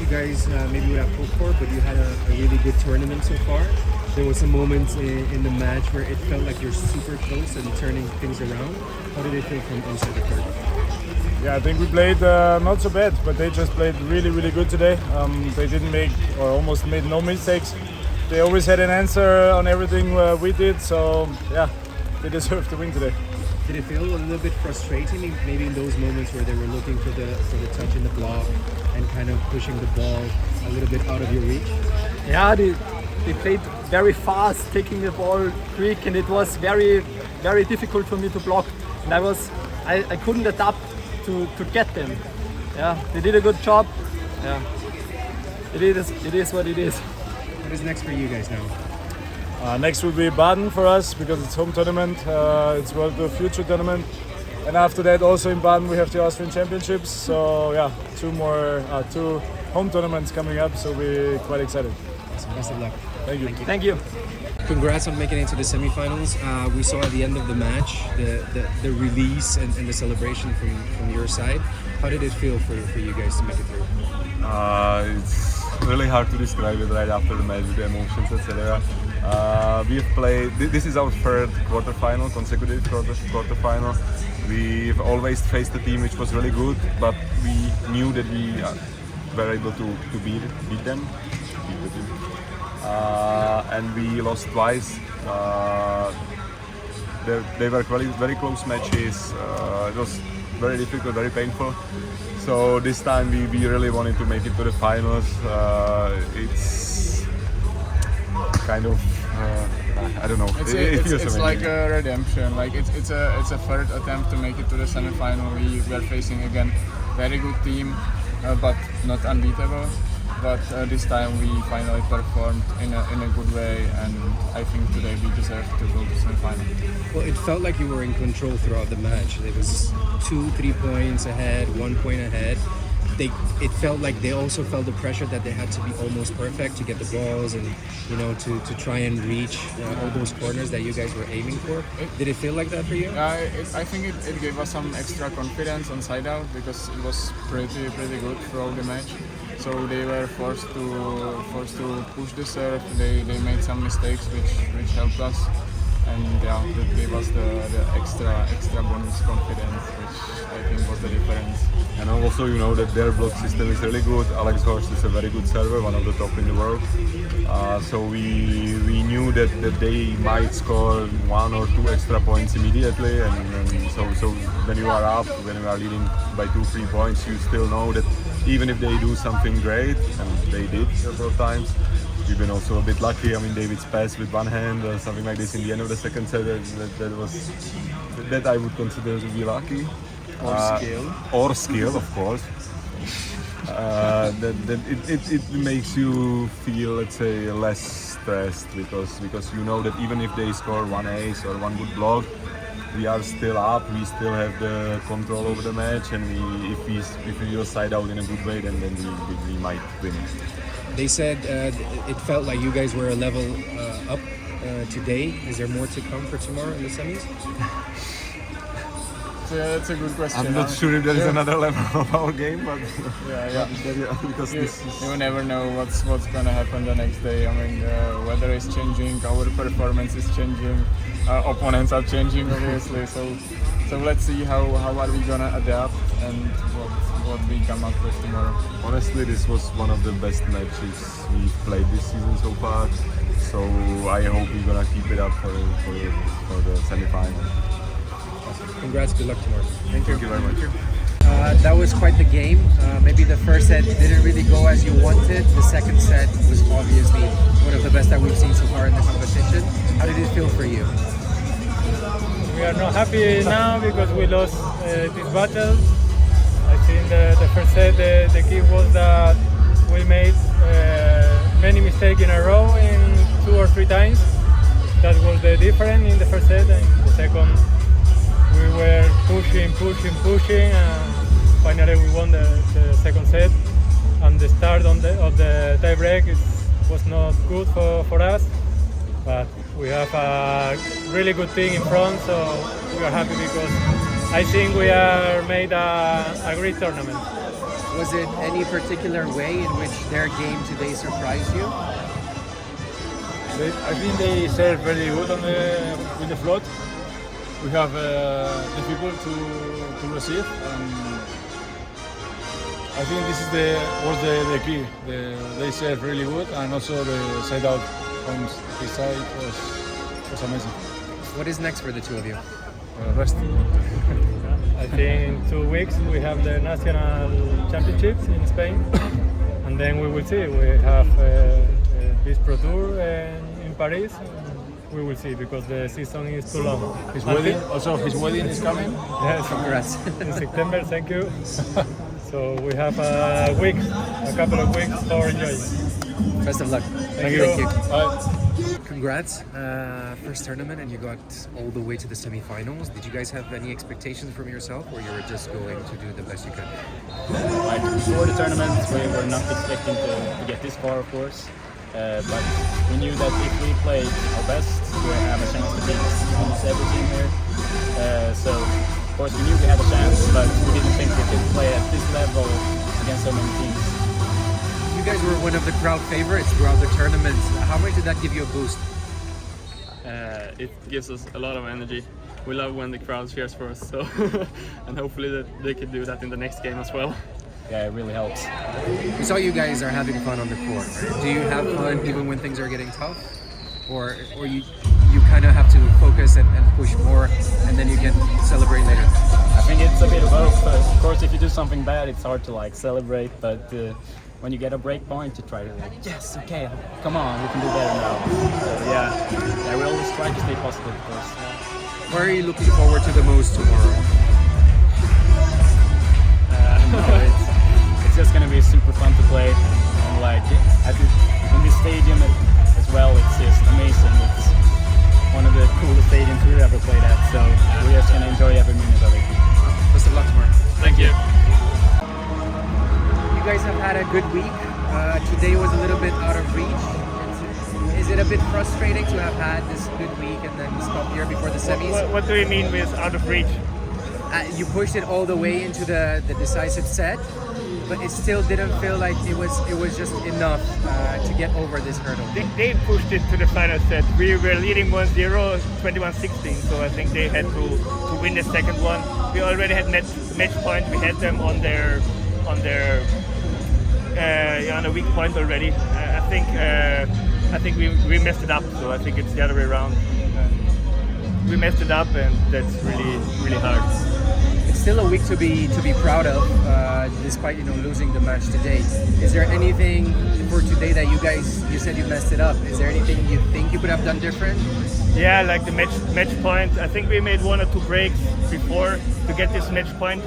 you guys maybe would have hoped for, but you had a really good tournament so far. There were some moments in the match where it felt like you're super close and turning things around. How did it feel from inside the court? Yeah, I think we played not so bad, but they just played really, really good today. They didn't make, or almost made no mistakes. They always had an answer on everything we did, so yeah, they deserve to win today. Did it feel a little bit frustrating, maybe in those moments where they were looking for the touch in the block and kind of pushing the ball a little bit out of your reach? Yeah, they played very fast, taking the ball quick, and it was very, very difficult for me to block. And I couldn't adapt to get them. Yeah, they did a good job. Yeah, it is what it is. What is next for you guys now? Next will be Baden for us because it's home tournament. It's World Tour Future tournament, and after that also in Baden we have the Austrian Championships. So yeah, two home tournaments coming up. So we're quite excited. Awesome. Best of luck. Thank you. Thank you. Congrats on making it to the semifinals. We saw at the end of the match the release and the celebration from your side. How did it feel for you guys to make it through? It's really hard to describe it right after the match with the emotions, etc. We've played. This is our third quarterfinal, consecutive quarterfinal. We've always faced a team which was really good, but we knew that we were able to beat them. Beat the team. And we lost twice. They were very close matches. It was very difficult, very painful. So this time we really wanted to make it to the finals. It's kind of I don't know. It's like a redemption. Like it's a third attempt to make it to the semi-final. We are facing again very good team, but not unbeatable. But this time we finally performed in a good way, and I think today we deserve to go to semi-final. Well, it felt like you were in control throughout the match. It was 2-3 points ahead, 1 point ahead. It felt like they also felt the pressure that they had to be almost perfect to get the balls and to try and reach all those corners that you guys were aiming for. Did it feel like that for you? I think it gave us some extra confidence on side out because it was pretty good throughout the match. So they were forced to push the serve. They made some mistakes which helped us, and yeah, that gave us the extra bonus confidence, which I think was the difference. And also you know that their block system is really good. Alex Horst is a very good server, one of the top in the world. So we knew that they might score 1 or 2 extra points immediately, and so when you are up, when you are leading by 2-3 points, you still know that even if they do something great, and they did several times, we've been also a bit lucky. I mean, David's pass with one hand or something like this in the end of the second set, that I would consider to be lucky. Or skill, of course. It makes you feel, let's say, less stressed because you know that even if they score 1 ace or 1 good block, we are still up. We still have the control over the match, and if we just side out in a good way, then we might win. They said it felt like you guys were a level up today. Is there more to come for tomorrow in the semis? That's a good question. I'm not sure if there is another level of our game, but because you never know what's gonna happen the next day. I mean, weather is changing, our performance is changing, opponents are changing, obviously. So let's see how are we gonna adapt and what we come up with tomorrow. Honestly, this was one of the best matches we've played this season so far. So I hope we're gonna keep it up for the semi-final. Congrats, good luck tomorrow. Thank you very much. That was quite the game. Maybe the first set didn't really go as you wanted. The second set was obviously one of the best that we've seen so far in the competition. How did it feel for you? We are not happy now because we lost this battle. I think the first set, the key was that we made many mistakes in a row in 2 or 3 times. That was the difference in the first set, and the second we were pushing, and finally we won the second set. And the start of the tie break was not good for us, but we have a really good team in front, so we are happy because I think we are made a great tournament. Was it any particular way in which their game today surprised you? I think they serve very good on with the float. We have difficult to receive, and I think this is the key. They serve really good, and also the side out on his side was amazing. What is next for the two of you? Rest. I think in 2 weeks we have the national championships in Spain, and then we will see. We have this Pro Tour in Paris. We will see because the season is too long. His wedding is coming. Yes, Congrats. in September. Thank you. So we have a couple of weeks for enjoying. Best of luck. Thank you. Bye. Congrats. First tournament and you got all the way to the semifinals. Did you guys have any expectations from yourself or you were just going to do the best you could? Like before the tournament, we were not expecting to get this far, of course. But we knew that if we played our best, we would have a chance to beat almost every team here. So, of course, we knew we had a chance, but we didn't think we could play at this level against so many teams. You guys were one of the crowd favorites throughout the tournament. How much did that give you a boost? It gives us a lot of energy. We love when the crowd cheers for us, so and hopefully that they could do that in the next game as well. Yeah, it really helps. We saw you guys are having fun on the court. Do you have fun even when things are getting tough? Or you kind of have to focus and push more and then you can celebrate later? I think it's a bit of both. Of course, if you do something bad, it's hard to like celebrate, but when you get a break point, you try to like, yes, okay, come on, we can do better now. So yeah, we always try to stay positive, of course. Where are you looking forward to the most tomorrow? It's just gonna be super fun to play, and like in this stadium as well, it's just amazing. It's one of the coolest stadiums we've ever played at, so we're just gonna enjoy every minute of it. Best of luck tomorrow. Thank you. You guys have had a good week. Today was a little bit out of reach. Is it a bit frustrating to have had this good week and then stop here before the semis? What do you mean with out of reach? You pushed it all the way into the decisive set, but it still didn't feel like it was just enough to get over this hurdle. They pushed it to the final set. We were leading 1-0, 21-16, so I think they had to win the second one. We already had match point. We had them on their on a weak point already. I think we messed it up. So I think it's the other way around. We messed it up, and that's really hard. It's still a week to be proud of, despite losing the match today. Is there anything for today that you said you messed it up? Is there anything you think you could have done different? Yeah, like the match point. I think we made 1 or 2 breaks before to get this match point,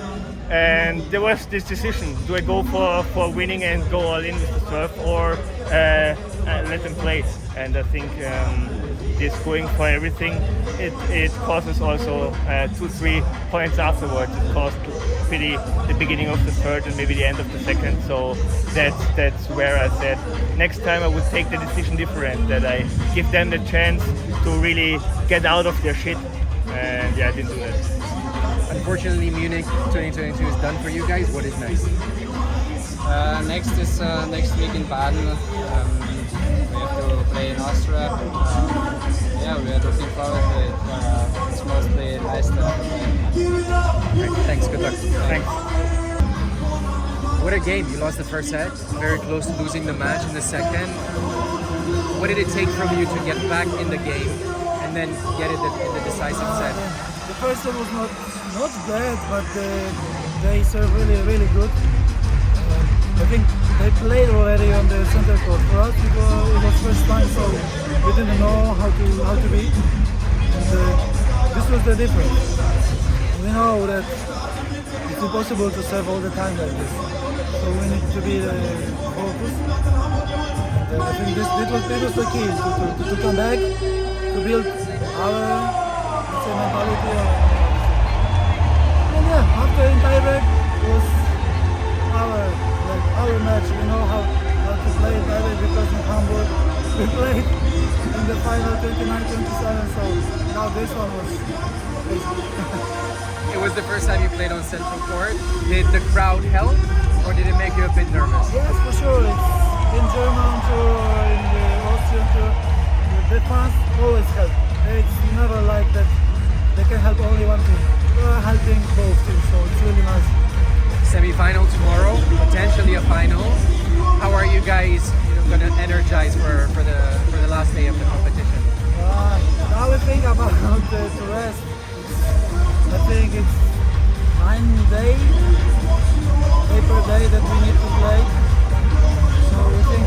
and there was this decision: do I go for winning and go all in with the serve, or let them play? And I think this going for everything, it causes also 2-3 points afterwards. It caused pity the beginning of the third and maybe the end of the second. So that's where I said next time I would take the decision different, that I give them the chance to really get out of their shit. And yeah, I didn't do that. Unfortunately, Munich 2022 is done for you guys. What is next? Next is next week in Baden. We have to play in Austria. Yeah, we are looking forward to it. It's mostly nice to play. Great. Thanks. Good luck. Thanks. What a game. You lost the first set. Very close to losing the match in the second. What did it take from you to get back in the game and then get it in the decisive set? The first set was not bad, but they served really good. I think they played already on the center court for us because it was first time, so we didn't know how to be. And this was the difference. We know that it's impossible to serve all the time like this, so we need to be focused. And I think this was the key to come back, to build our mentality. And yeah, after in tiebreak was our match. We know how to play it better because in Hamburg we played in the final 29-27, so now this one was It was the first time you played on Central Court. Did the crowd help or did it make you a bit nervous? Yes, for sure. It's in German tour or in the Austrian tour. The fans always help. It's never like that they can help only one team. We're helping both teams, so it's really nice. Semi-final tomorrow, potentially a final. How are you guys going to energize for the last day of the competition? Now we think about to rest. I think it's 9 days, paper day that we need to play. So we think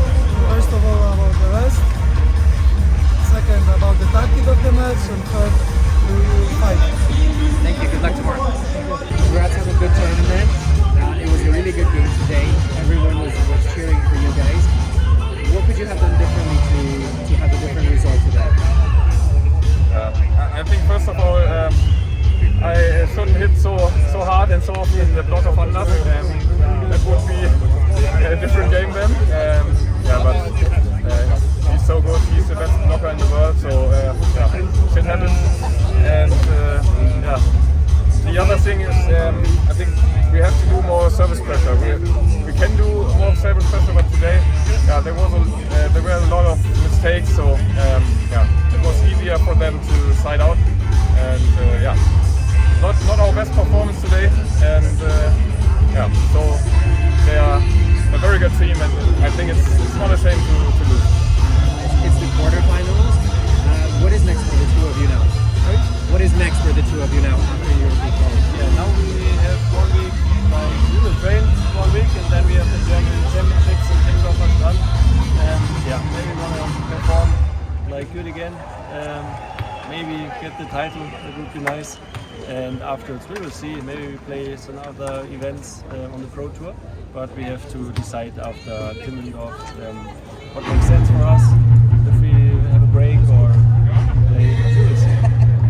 first of all about the rest, second about the tactic of the match, and third we will fight. Thank you. Good luck tomorrow. Congrats on a good tournament. It was a really good game today. Everyone was cheering for you guys. What could you have done differently to have a different result today? I think first of all, I shouldn't hit so hard and so often in the block of Anders. That would be a different game then. But he's so good. He's the best blocker in the world. So shit happens. And the other thing is, I think we have to do more service pressure. We can do more service pressure, but today, there were a lot of mistakes. So it was easier for them to side out. And not our best performance today. And so they are a very good team, and I think it's not a shame to lose. It's the quarterfinals. What is next for the two of you now? What is next for the two of you now after EuroBeachVolley? Yeah, now we have 1 week. We will train 1 week, and then we have the German championships and things off us done. And maybe we want to perform like good again. Maybe get the title. That would be nice. And afterwards we will see. Maybe we play some other events on the Pro Tour. But we have to decide after Timmendorf what makes sense for us. If we have a break or play.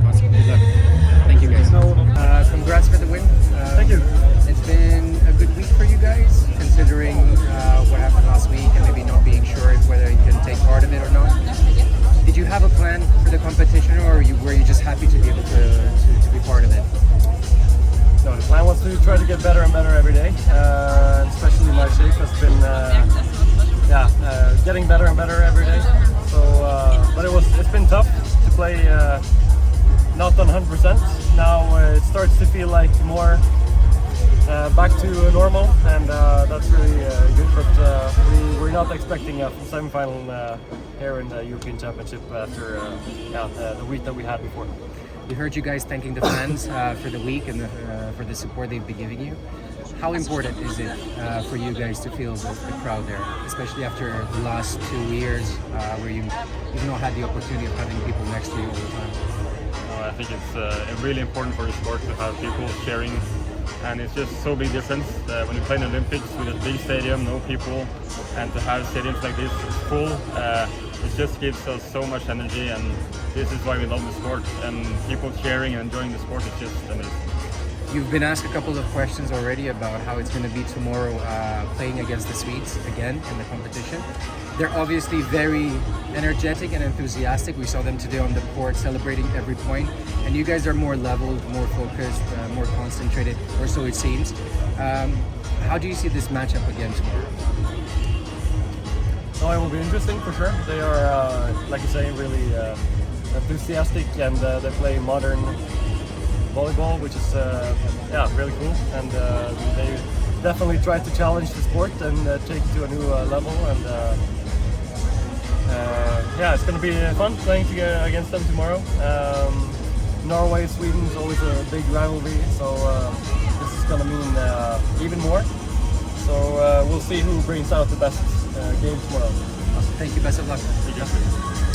Awesome. Good luck. Thank you guys. Congrats for the win. Thank you. It's been a good week for you guys, considering what happened last week and maybe not being sure whether you can take part of it or not. Did you have a plan for the competition, or were you just happy to be able to be part of it? No, the plan was to try to get better and better every day. Especially my shape has been getting better and better every day. So, but it's been tough to play not on 100%. Now it starts to feel like more back to normal, and that's really good. But we're not expecting a semi-final here in the European Championship after the week that we had before. We heard you guys thanking the fans for the week and for the support they've been giving you. How important is it for you guys to feel the crowd there, especially after the last 2 years where you've not had the opportunity of having people next to you all the time? I think it's really important for the sport to have people cheering, and it's just so big difference when you play in the Olympics with a big stadium, no people, and to have stadiums like this full. It just gives us so much energy, and this is why we love the sport, and people cheering and enjoying the sport is just amazing. You've been asked a couple of questions already about how it's going to be tomorrow playing against the Swedes again in the competition. They're obviously very energetic and enthusiastic. We saw them today on the court celebrating every point, and you guys are more leveled, more focused, more concentrated, or so it seems. How do you see this matchup again tomorrow? So it will be interesting for sure. They are, like you say, really enthusiastic, and they play modern volleyball, which is really cool. And they definitely try to challenge the sport and take it to a new level. And it's going to be fun playing against them tomorrow. Norway, Sweden is always a big rivalry, so this is going to mean even more. So we'll see who brings out the best game tomorrow. Awesome. Thank you. Best of luck. Thank you.